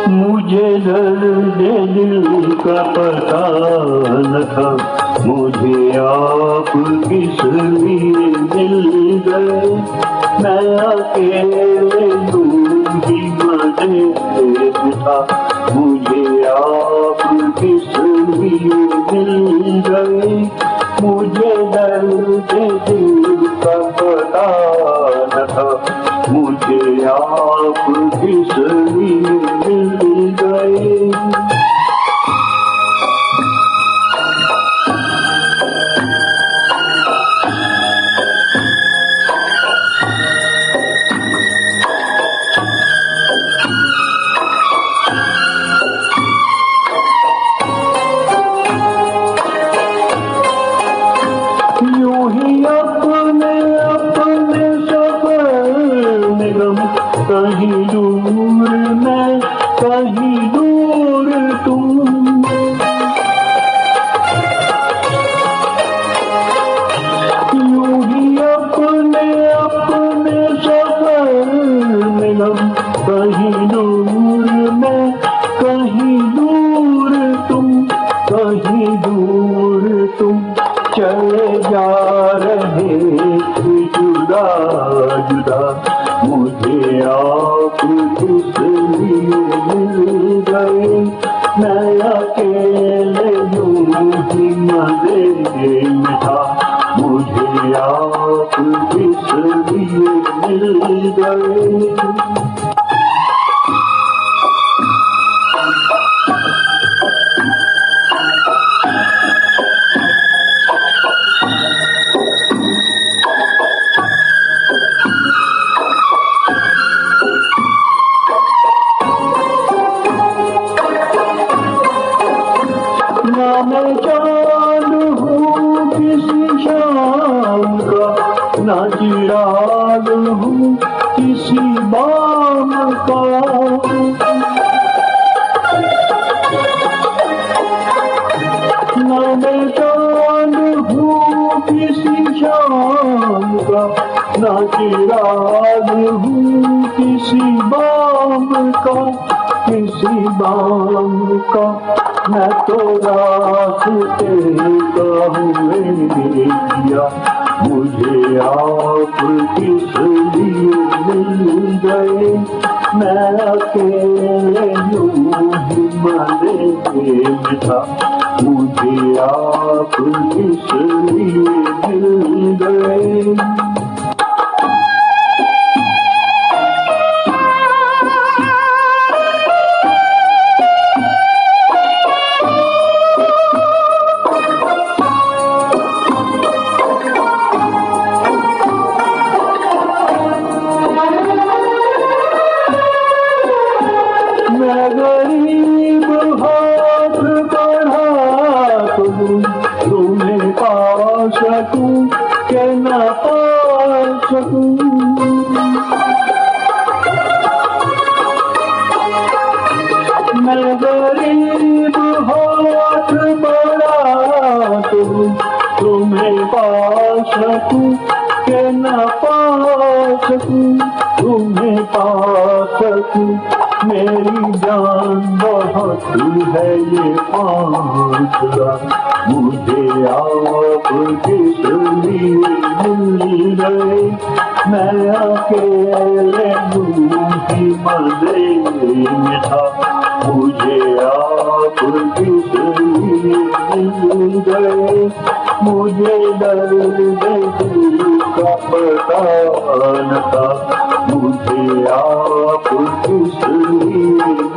मुझे दर्द दिल का पता न था, मुझे आप किस लिए मिल गए। मैं अकेले ही मजे था, मुझे आप किस लिए मिल गए। मुझे दर्द दिल का पता न था, मुझे आप किस लिए मिल गए। यूं ही अपने अपने सफर में गम, कहीं दूर मैं कहीं दूर तुम। यूं ही अपने अपने सफर में गम, कहीं दूर मैं कहीं दूर तुम, कहीं दूर तुम। चले जा रहे जुदा जुदा, मुझे आप किस लिए मिल गए। मैं अकेले यूं ही मजे में था, मुझे आप किस लिए मिल गए। ना मैं चांद हूँ किसी शाम का, ना चिराग हूँ किसी बाम का। ना मैं चांद हूँ किसी शाम का, ना चिराग हूँ किसी बाम का, किसी बाम का। मैं तो रास्ते का हूँ दिया, मुझे आप किस लिए मिल गए। मैं अकेले यूं ही मजे में था, मुझे आप किस लिए मिल गए। मैं गरीब हाथ बढ़ा तुम्हें पा सकूं कि न पा सकूं। मैं गरीब हाथ बढ़ा तुम्हें पा सकूं कि न पा सकूं, तुम्हें पा सकूं। मेरी जान बहुत है ये फासला, मुझे आप किस लिए मिल गए। मैं अकेले ही मजे में था, मुझे आप किस लिए मिल गए। मुझे दर्द दिल का पता न था, मुझे आप किस लिए